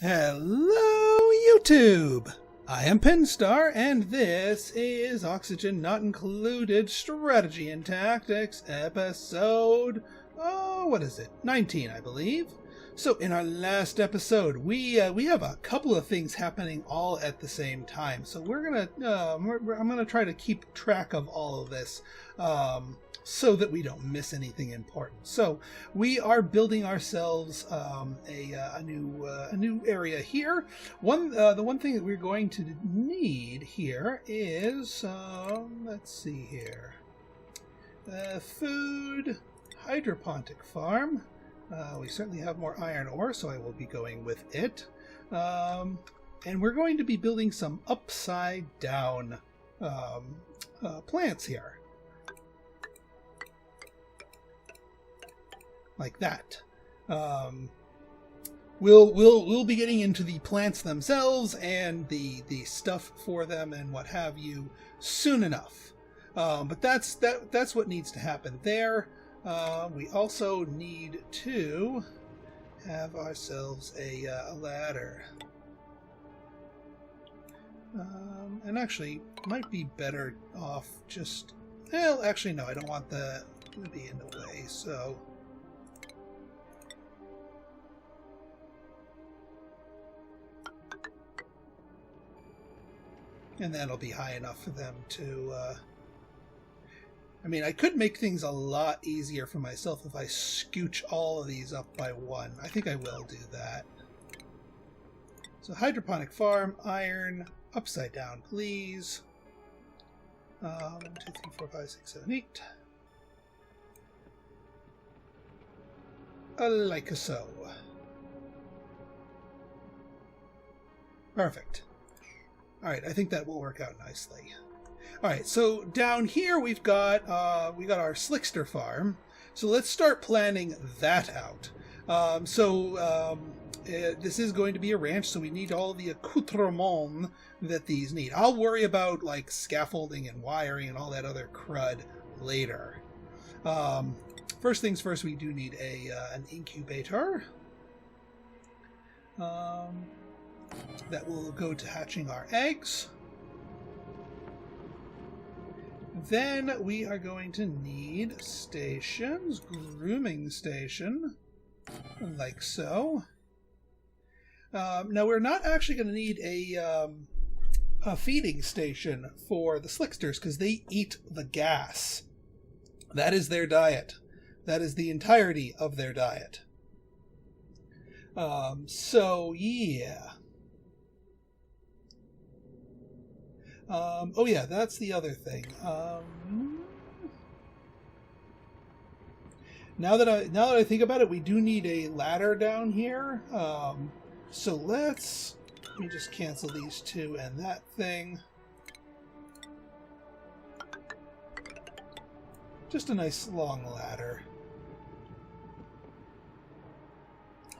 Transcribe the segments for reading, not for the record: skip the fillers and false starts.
Hello, YouTube! I am Pinstar, and this is Oxygen Not Included Strategy and Tactics, episode, what is it? 19, I believe. So, in our last episode, we have a couple of things happening all at the same time. So I'm gonna try to keep track of all of this, so that we don't miss anything important. So we are building ourselves a new area here. The one thing that we're going to need here is let's see here, food, hydroponic farm. We certainly have more iron ore, so I will be going with it. And we're going to be building some upside down plants here. Like that. We'll be getting into the plants themselves and the stuff for them and what have you soon enough. But that's what needs to happen there. We also need to have ourselves a ladder. And actually, might be better off just... Well, actually, no, I don't want that to be in the way, so... And that'll be high enough for them to... I mean, I could make things a lot easier for myself if I scooch all of these up by one. I think I will do that. So hydroponic farm, iron, upside down, please. 1, 2, 3, 4, 5, 6, 7, 8. Like so. Perfect. Alright, I think that will work out nicely. Alright, so down here we've got our Slickster farm. So let's start planning that out. This is going to be a ranch, so we need all the accoutrements that these need. I'll worry about like scaffolding and wiring and all that other crud later. First things first, we do need an incubator. That will go to hatching our eggs. Then we are going to need stations, grooming station, like so. Now we're not actually going to need a feeding station for the Slicksters because they eat the gas. That is their diet. That is the entirety of their diet. So yeah. Oh yeah, that's the other thing. Now that I think about it, we do need a ladder down here. So let me just cancel these two and that thing. Just a nice long ladder.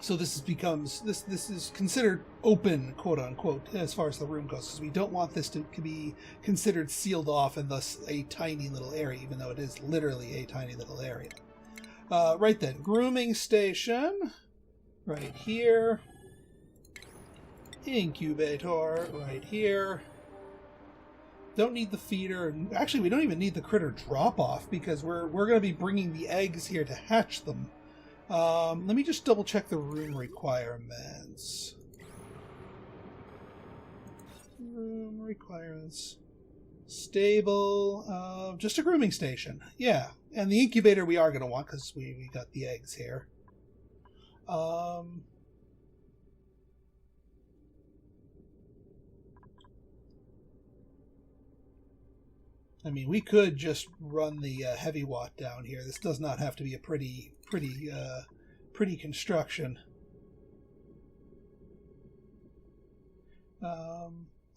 So this is considered open, quote unquote, as far as the room goes, because we don't want this to be considered sealed off and thus a tiny little area, even though it is literally a tiny little area. Right then, grooming station, right here. Incubator, right here. Don't need the feeder. Actually, we don't even need the critter drop-off because we're going to be bringing the eggs here to hatch them. Let me just double check the room requirements. Room requirements. Stable. Just a grooming station. Yeah. And the incubator we are going to want because we got the eggs here. I mean, we could just run the heavy watt down here. This does not have to be a pretty construction.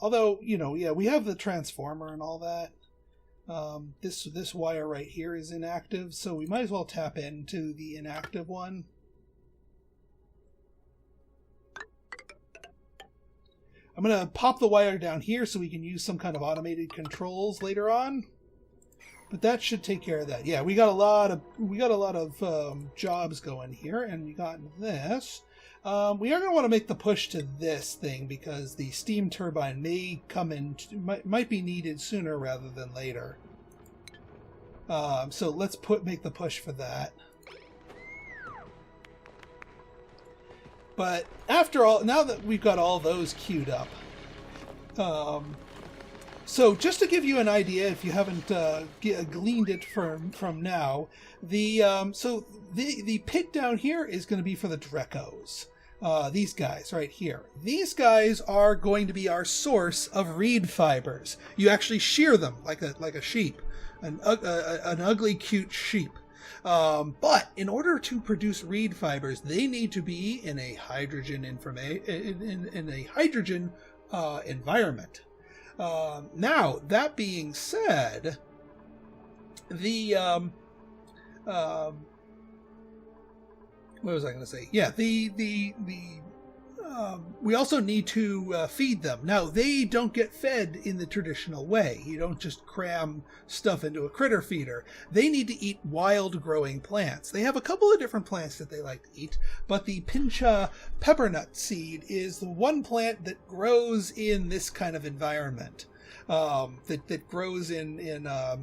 Although, you know, yeah, we have the transformer and all that. This wire right here is inactive, so we might as well tap into the inactive one. I'm going to pop the wire down here so we can use some kind of automated controls later on. But that should take care of that. Yeah, we got a lot of jobs going here, and we got this. We are going to want to make the push to this thing because the steam turbine may come in, might be needed sooner rather than later. So let's make the push for that. But after all, now that we've got all those queued up, so just to give you an idea, if you haven't gleaned it from now, the pit down here is going to be for the Drecos. These guys right here. These guys are going to be our source of reed fibers. You actually shear them like a sheep, an ugly, cute sheep. But in order to produce reed fibers, they need to be in a hydrogen environment. Now, that being said, what was I going to say? Yeah, we also need to feed them. Now, they don't get fed in the traditional way. You don't just cram stuff into a critter feeder. They need to eat wild growing plants. They have a couple of different plants that they like to eat, but the pincha peppernut seed is the one plant that grows in this kind of environment, that grows in a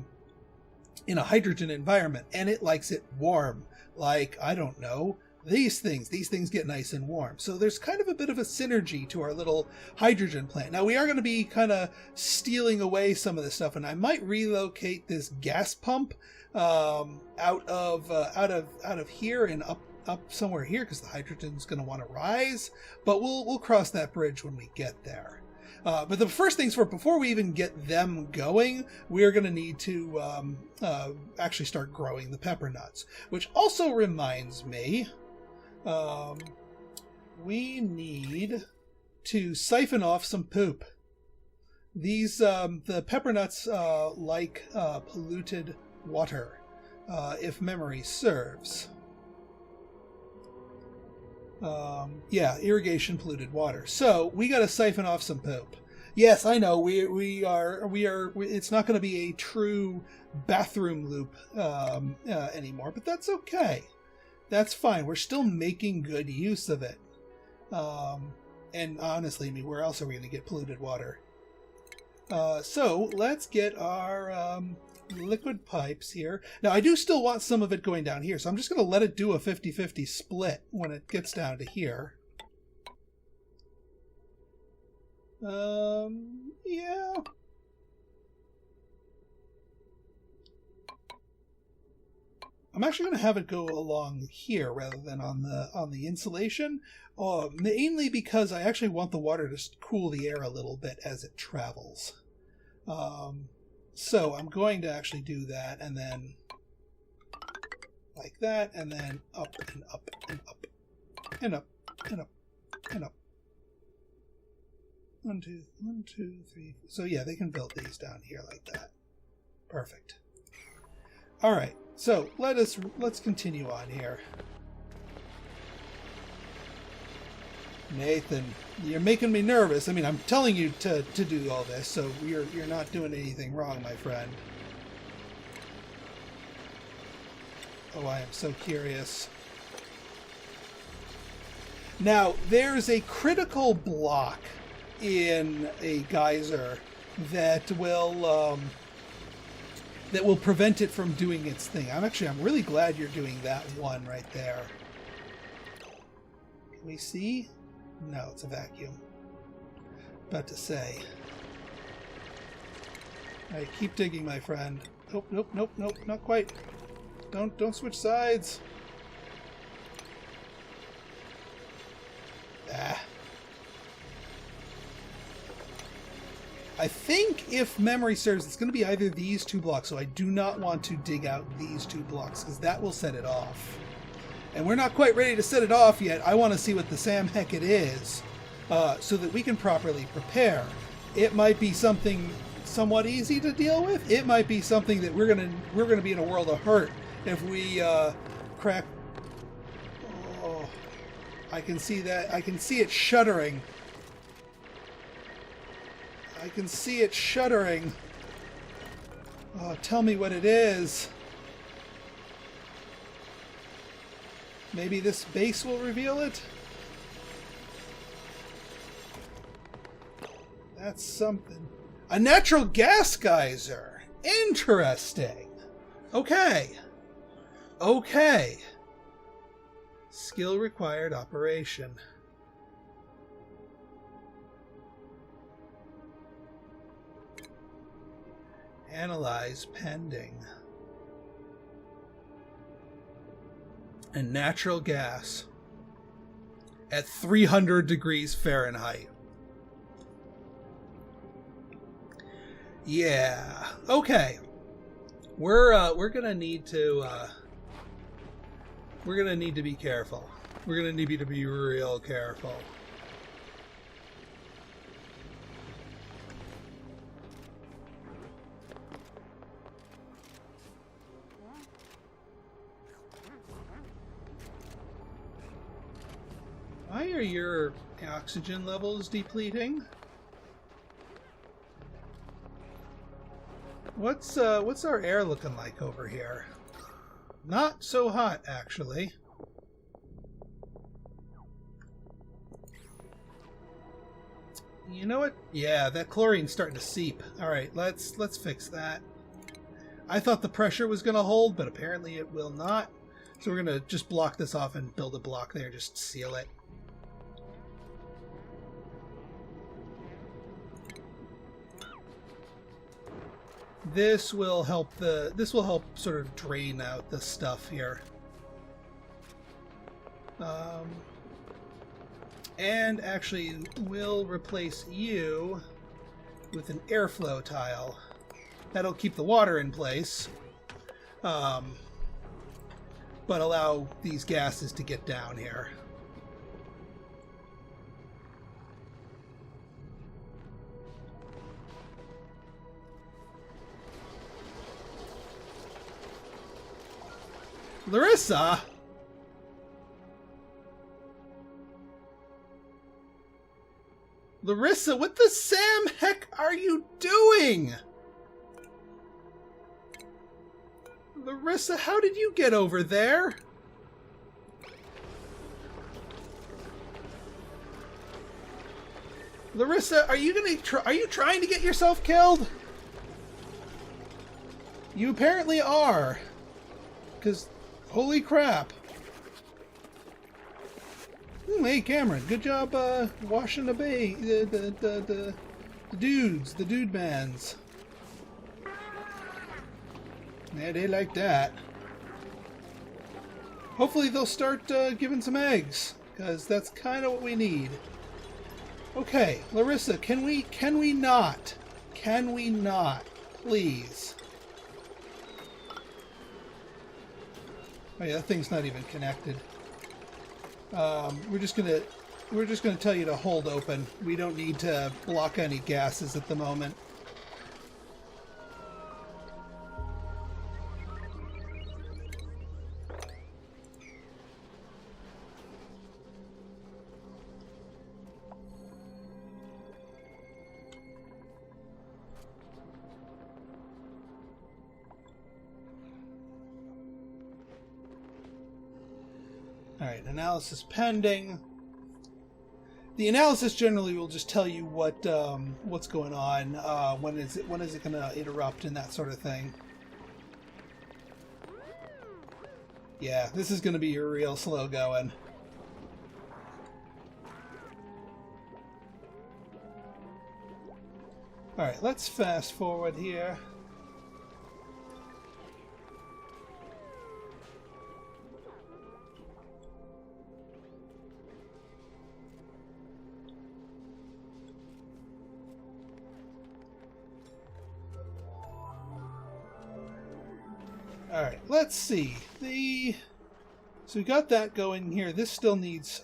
hydrogen environment, and it likes it warm. Like, I don't know, these things get nice and warm. So there's kind of a bit of a synergy to our little hydrogen plant. Now we are going to be kind of stealing away some of this stuff, and I might relocate this gas pump out of here and up somewhere here because the hydrogen's going to want to rise. But we'll cross that bridge when we get there. But the first things first, before we even get them going, we're going to need to actually start growing the pepper nuts. Which also reminds me, we need to siphon off some poop. These the pepper nuts like polluted water, if memory serves. Yeah, irrigation polluted water. So we got to siphon off some poop. Yes, I know we are. It's not going to be a true bathroom loop anymore, but that's okay. That's fine. We're still making good use of it. And honestly, I mean, where else are we going to get polluted water? So let's get our liquid pipes here. Now, I do still want some of it going down here, so I'm just going to let it do a 50-50 split when it gets down to here. Yeah. I'm actually going to have it go along here rather than on the insulation, mainly because I actually want the water to cool the air a little bit as it travels. So I'm going to actually do that, and then like that, and then up and up and up and up and up and up. 1, 2, 3. So yeah, they can build these down here like that. Perfect. All right. So let's continue on here. Nathan, you're making me nervous. I mean, I'm telling you to do all this, so you're not doing anything wrong, my friend. Oh, I am so curious. Now, there's a critical block in a geyser that will prevent it from doing its thing. I'm really glad you're doing that one right there. Can we see? No, it's a vacuum. About to say. Alright, keep digging, my friend. Nope, nope, nope, nope, not quite. Don't switch sides. Ah. I think, if memory serves, it's going to be either these 2 blocks, so I do not want to dig out these 2 blocks, because that will set it off. And we're not quite ready to set it off yet. I want to see what the Sam heck it is, so that we can properly prepare. It might be something somewhat easy to deal with. It might be something that we're gonna be in a world of hurt if we crack. Oh, I can see that. I can see it shuddering. I can see it shuddering. Oh, tell me what it is. Maybe this base will reveal it? That's something. A natural gas geyser. Interesting. Okay. Okay. Skill required operation. Analyze pending. A natural gas at 300 degrees Fahrenheit. Yeah. Okay. We're gonna need to be careful. We're gonna need to be real careful. Why are your oxygen levels depleting? What's our air looking like over here? Not so hot, actually. You know what? Yeah, that chlorine's starting to seep. All right, let's fix that. I thought the pressure was going to hold, but apparently it will not. So we're going to just block this off and build a block there, just seal it. This will help sort of drain out the stuff here. And actually we'll replace you with an airflow tile. That'll keep the water in place. But allow these gases to get down here. Larissa? Larissa, what the Sam heck are you doing? Larissa, how did you get over there? Larissa, are you trying to get yourself killed? You apparently are. 'Cause holy crap. Hey Cameron, good job washing the dude mans. Yeah, they like that. Hopefully they'll start giving some eggs, because that's kind of what we need. Okay, Larissa, can we not? Can we not? Please. Oh yeah, that thing's not even connected. We're just gonna tell you to hold open. We don't need to block any gases at the moment. Alright, analysis pending. The analysis generally will just tell you what's going on, when is it going to interrupt and that sort of thing. Yeah, this is going to be real slow going. Alright, let's fast forward here. Alright, let's see. So we got that going here. This still needs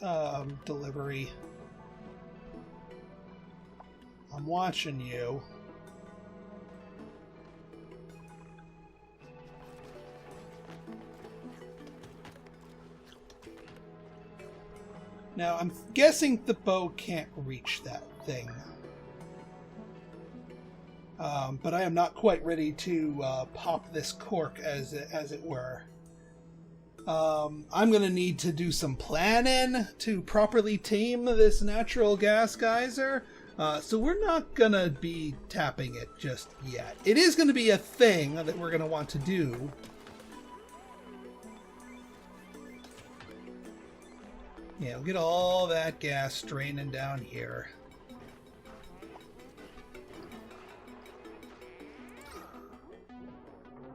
delivery. I'm watching you. Now, I'm guessing the bow can't reach that thing. But I am not quite ready to pop this cork, as it were. I'm going to need to do some planning to properly tame this natural gas geyser. So we're not going to be tapping it just yet. It is going to be a thing that we're going to want to do. Yeah, we'll get all that gas draining down here.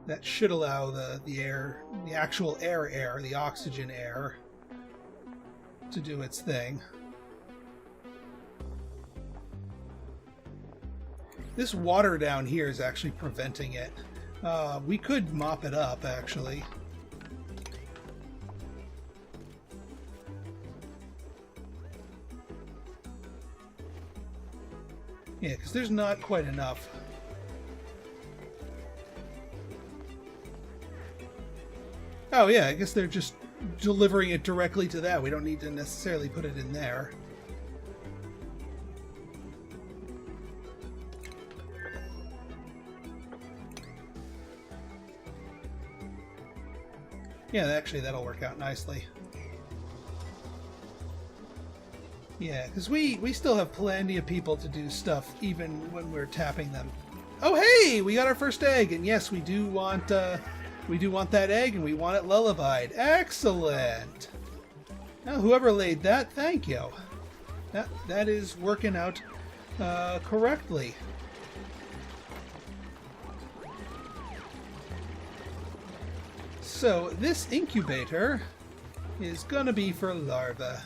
That should allow the air, the actual air, the oxygen air, to do its thing. This water down here is actually preventing it. We could mop it up, actually. Yeah, because there's not quite enough. Oh yeah, I guess they're just delivering it directly to that. We don't need to necessarily put it in there. Yeah, actually that'll work out nicely. Yeah, because we still have plenty of people to do stuff even when we're tapping them. Oh hey, we got our first egg, and yes, we do want that egg, and we want it lullabied. Excellent. Now, whoever laid that, thank you. That is working out correctly. So this incubator is gonna be for larvae.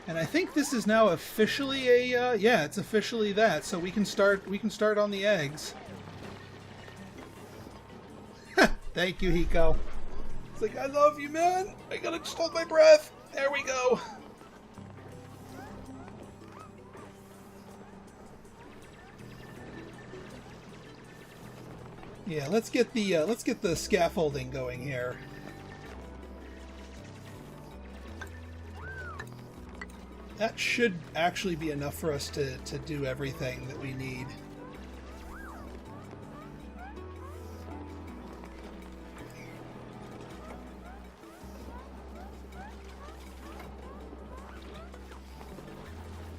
And I think this is now officially a yeah, it's officially that. So we can start on the eggs. Thank you, Hiko. It's like, I love you, man. I gotta just hold my breath. There we go. Yeah, let's get the scaffolding going here. That should actually be enough for us to do everything that we need.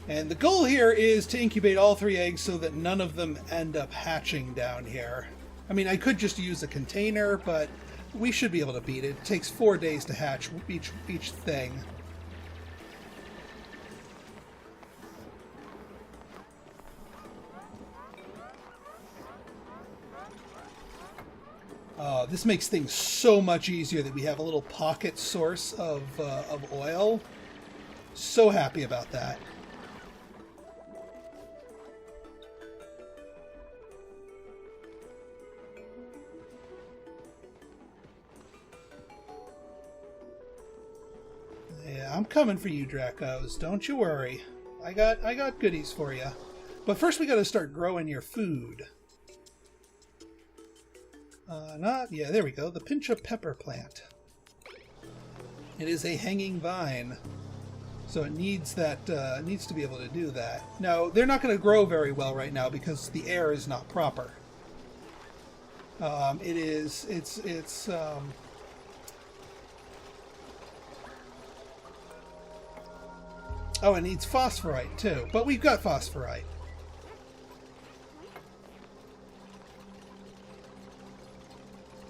And the goal here is to incubate all 3 eggs so that none of them end up hatching down here. I mean, I could just use a container, but we should be able to beat it. It takes 4 days to hatch each thing. This makes things so much easier that we have a little pocket source of oil. So happy about that. Yeah, I'm coming for you, Dracos. Don't you worry. I got goodies for you. But first we got to start growing your food. Yeah, there we go. The pinch of pepper plant. It is a hanging vine, so it needs that. Needs to be able to do that. Now they're not going to grow very well right now because the air is not proper. It's oh, it needs phosphorite too, but we've got phosphorite.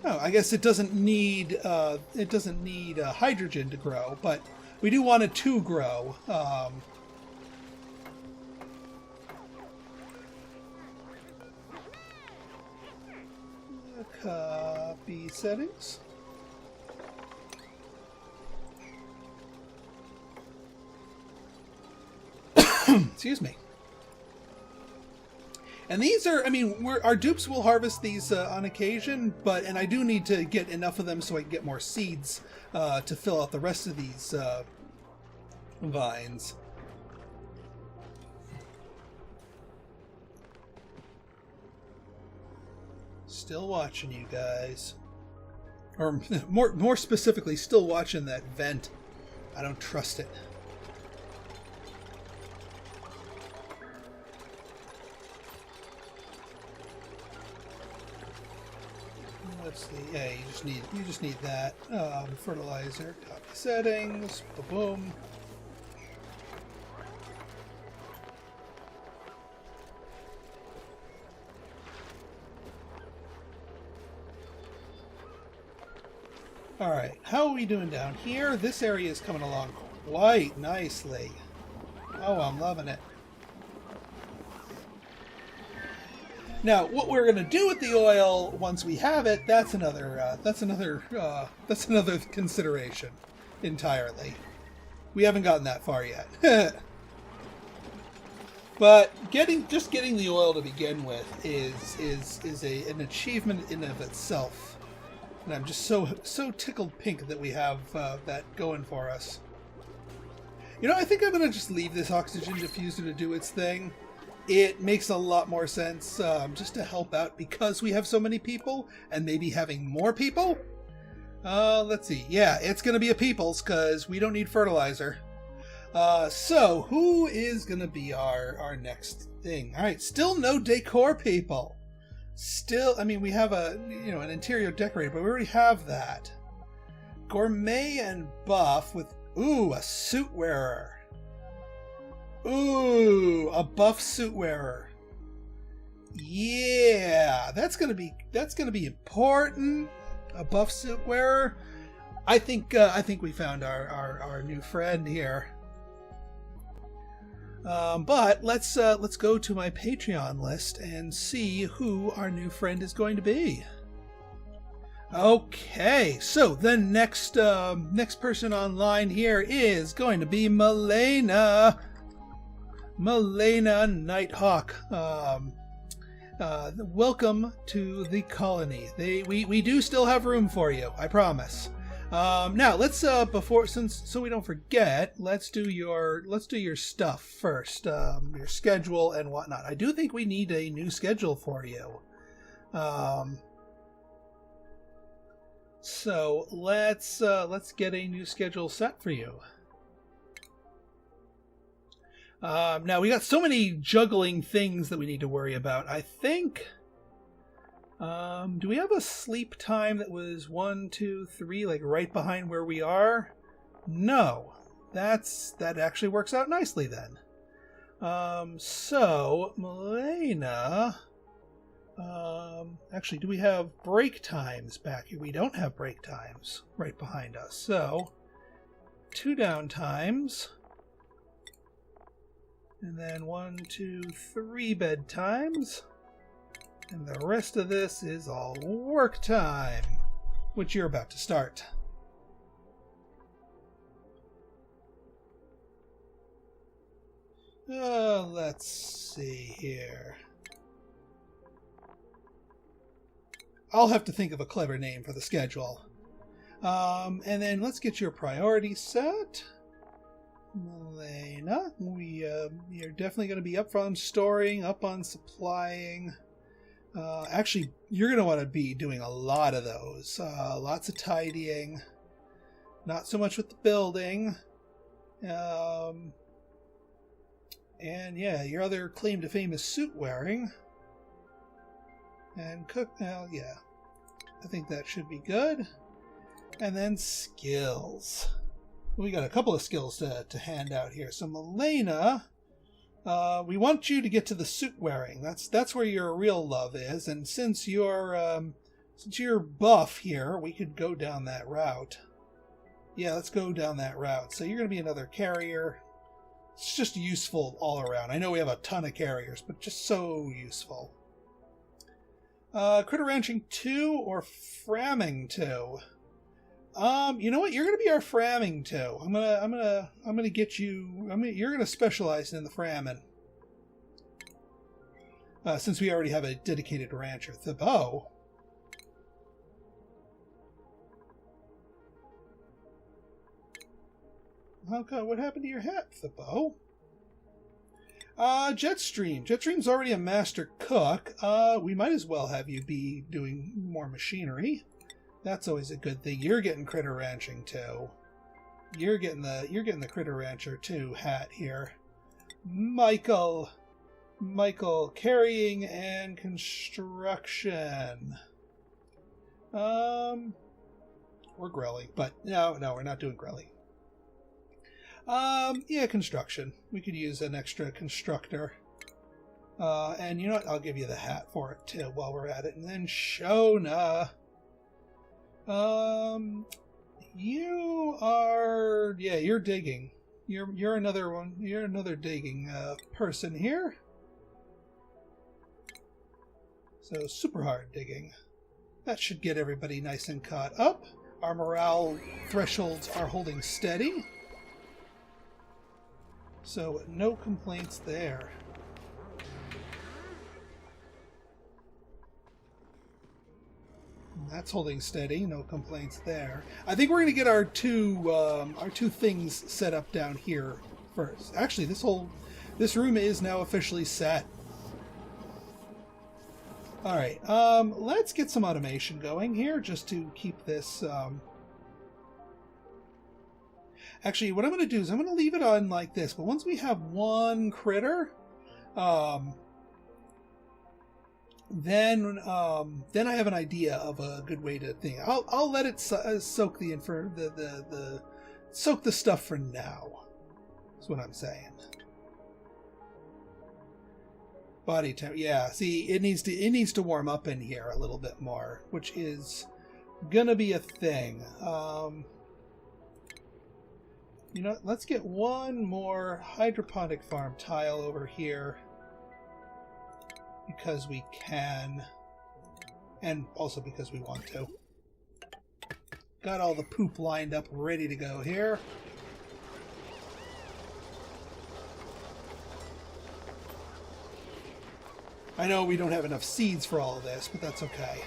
Oh, I guess it doesn't need hydrogen to grow, but we do want it to grow. Copy settings. Excuse me. And these are, I mean, our dupes will harvest these on occasion, and I do need to get enough of them so I can get more seeds to fill out the rest of these vines. Still watching you guys. Or more specifically, still watching that vent. I don't trust it. what's the? Yeah, you just need that fertilizer. Copy settings. Boom. Boom. All right, how are we doing down here? This area is coming along quite nicely. Oh, I'm loving it. Now, what we're going to do with the oil once we have it, that's another consideration entirely. We haven't gotten that far yet. But just getting the oil to begin with is an achievement in and of itself. And I'm just so tickled pink that we have that going for us. You know, I think I'm going to just leave this oxygen diffuser to do its thing. It makes a lot more sense just to help out because we have so many people and maybe having more people. Let's see. Yeah, it's going to be a people's because we don't need fertilizer. So who is going to be our next thing? All right, still no decor people. Still, I mean, we have an interior decorator, but we already have that. Gourmet and buff with, a suit wearer. Ooh, a buff suit wearer. Yeah, that's gonna be important. A buff suit wearer. I think we found our new friend here. But let's go to my Patreon list and see who our new friend is going to be. Okay, so the next person online here is going to be Malena Nighthawk. Welcome to the colony. We do still have room for you, I promise. Now let's so we don't forget, let's do your stuff first. Your schedule and whatnot. I do think we need a new schedule for you. So let's get a new schedule set for you. Now we got so many juggling things that we need to worry about. I think. Do we have a sleep time that was 1, 2, 3, like right behind where we are? No, that actually works out nicely then. So Malena, actually, do we have break times back here? We don't have break times right behind us. So 2 down times, and then 1, 2, 3 bed times. And the rest of this is all work time, which you're about to start. Let's see here. I'll have to think of a clever name for the schedule. And then let's get your priority set. Malena, you're definitely going to be up on storing, up on supplying. Actually, you're going to want to be doing a lot of those. Lots of tidying. Not so much with the building. And yeah, your other claim to fame is suit wearing. And cook, well, yeah. I think that should be good. And then skills. We got a couple of skills to hand out here. So Malena, we want you to get to the suit wearing. That's where your real love is. And since you're buff here, we could go down that route. Yeah, let's go down that route. So you're going to be another carrier. It's just useful all around. I know we have a ton of carriers, but just so useful. Critter Ranching 2 or Framming 2? You know what? You're gonna be our Framming 2. I'm gonna get you. You're gonna specialize in the Framming. Since we already have a dedicated rancher, Thibaut. Oh God, what happened to your hat, Thibaut? Jetstream. Jetstream's already a master cook. We might as well have you be doing more machinery. That's always a good thing. You're getting Critter Ranching too. You're getting the Critter Rancher 2 hat here. Michael, carrying and construction. Or Grelly, but no, we're not doing Grelly. Yeah, construction. We could use an extra constructor. And you know what? I'll give you the hat for it too while we're at it. And then Shona. You are, yeah, you're digging. You're another one. You're another digging person here. So super hard digging. That should get everybody nice and caught up. Our morale thresholds are holding steady. So no complaints there. That's holding steady. No complaints there. I think we're going to get our two things set up down here first. Actually, this room is now officially set. All right. Let's get some automation going here just to keep this. Actually, what I'm going to do is I'm going to leave it on like this. But once we have one critter, then I have an idea of a good way to think. I'll let it soak soak the stuff for now. That's what I'm saying. Body temp, yeah. See, it needs to warm up in here a little bit more, which is gonna be a thing. You know, let's get one more hydroponic farm tile over here. Because we can, and also because we want to. Got all the poop lined up, ready to go here. I know we don't have enough seeds for all of this, but that's okay.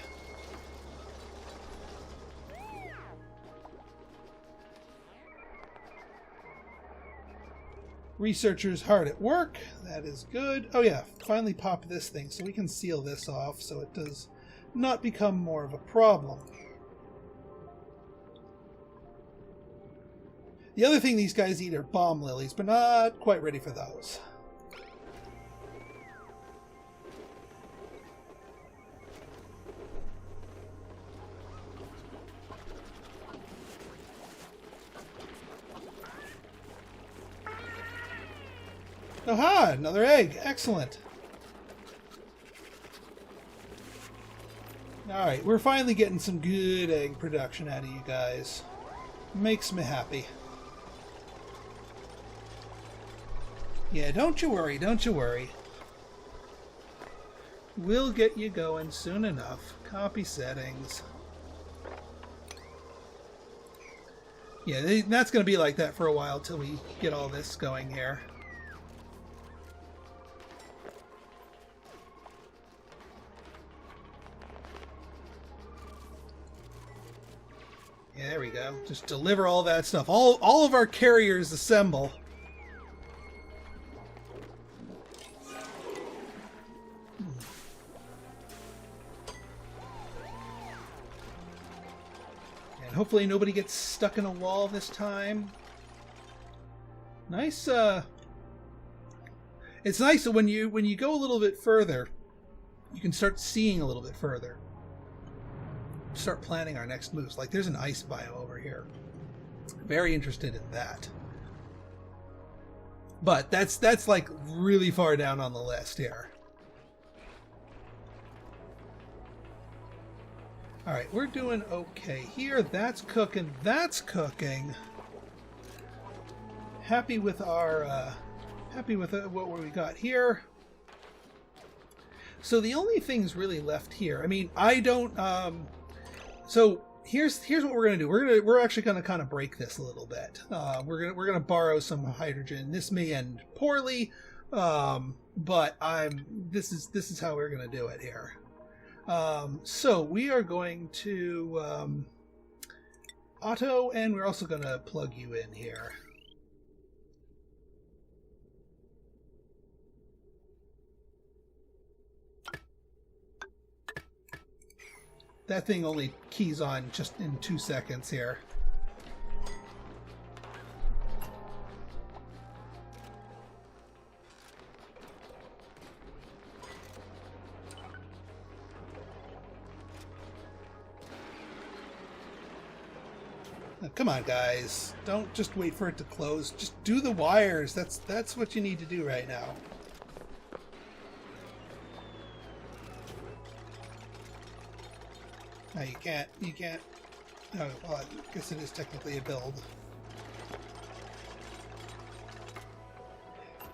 Researchers hard at work. That is good. Oh yeah, finally pop this thing so we can seal this off so it does not become more of a problem. The other thing these guys eat are bomb lilies, but not quite ready for those. Aha! Another egg! Excellent! Alright, we're finally getting some good egg production out of you guys. Makes me happy. Yeah, don't you worry, don't you worry. We'll get you going soon enough. Copy settings. Yeah, that's going to be like that for a while till we get all this going here. Yeah, there we go. Just deliver all that stuff. All of our carriers assemble. And hopefully nobody gets stuck in a wall this time. Nice. It's nice that when you go a little bit further, you can start seeing a little bit further. Start planning our next moves. Like there's an ice biome over here. Very interested in that. But that's like really far down on the list here. Alright, we're doing okay here. That's cooking. That's cooking. Happy with our what we got here. So the only things really left here. I mean, I don't so here's what we're gonna do. We're actually gonna kind of break this a little bit. We're gonna borrow some hydrogen. This may end poorly, but this is how we're gonna do it here. So we are going to auto, and we're also gonna plug you in here. That thing only keys on just in 2 seconds here. Now, come on, guys. Don't just wait for it to close. Just do the wires. That's what you need to do right now. No, you can't. Oh, well, I guess it is technically a build.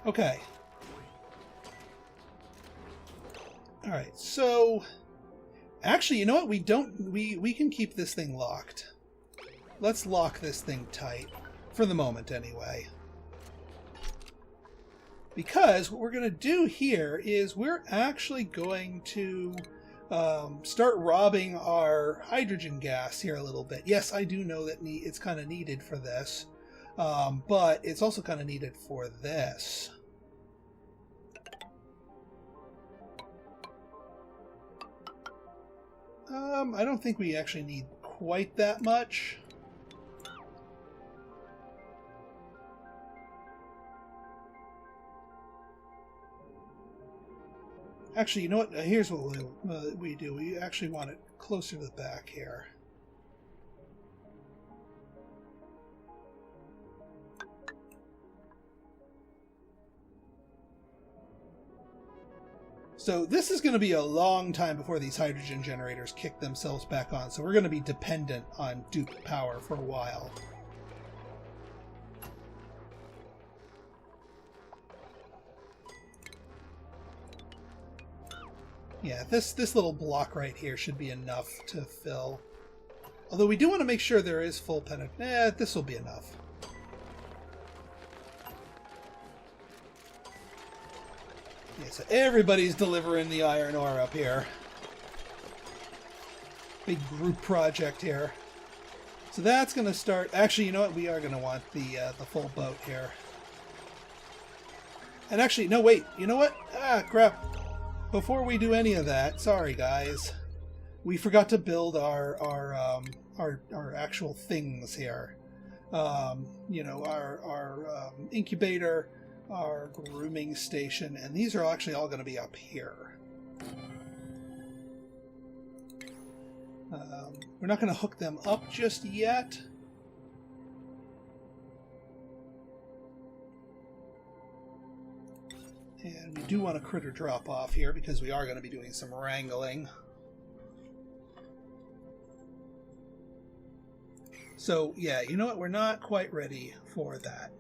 Okay. Alright, so... Actually, you know what? We can keep this thing locked. Let's lock this thing tight. For the moment, anyway. Because what we're going to do here is we're actually going to start robbing our hydrogen gas here a little bit. Yes, I do know that it's kind of needed for this. But it's also kind of needed for this. I don't think we actually need quite that much. Actually, you know what? Here's what we do. We actually want it closer to the back here. So this is going to be a long time before these hydrogen generators kick themselves back on. So we're going to be dependent on dupe power for a while. Yeah, this little block right here should be enough to fill. Although we do want to make sure there is full penetration. This will be enough. Yeah, so everybody's delivering the iron ore up here. Big group project here. So that's going to start... Actually, you know what? We are going to want the full boat here. And actually, no, wait. You know what? Ah, crap. Before we do any of that, sorry guys, we forgot to build our actual things here. You know, our incubator, our grooming station, and these are actually all going to be up here. We're not going to hook them up just yet. And we do want a critter drop off here because we are going to be doing some wrangling. So yeah, you know what? We're not quite ready for that.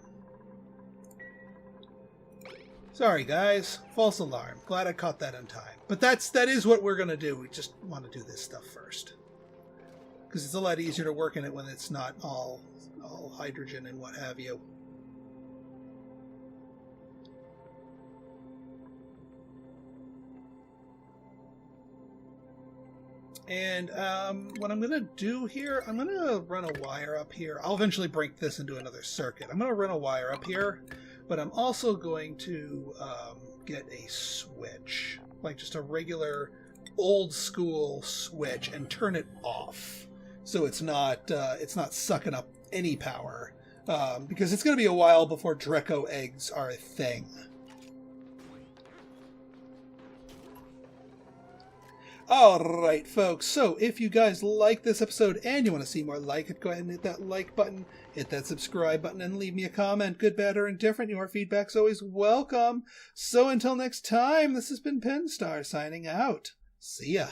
Sorry guys, false alarm. Glad I caught that in time. But that is what we're going to do. We just want to do this stuff first. Because it's a lot easier to work in it when it's not all hydrogen and what have you. And what I'm going to do here, I'm going to run a wire up here. I'll eventually break this into another circuit. I'm going to run a wire up here, but I'm also going to get a switch, like just a regular old school switch, and turn it off so it's not sucking up any power, because it's going to be a while before Draco eggs are a thing. Alright folks, so if you guys like this episode and you want to see more like it, go ahead and hit that like button, hit that subscribe button, and leave me a comment, good, bad, or indifferent. Your feedback's always welcome. So until next time, this has been Pinstar signing out. See ya.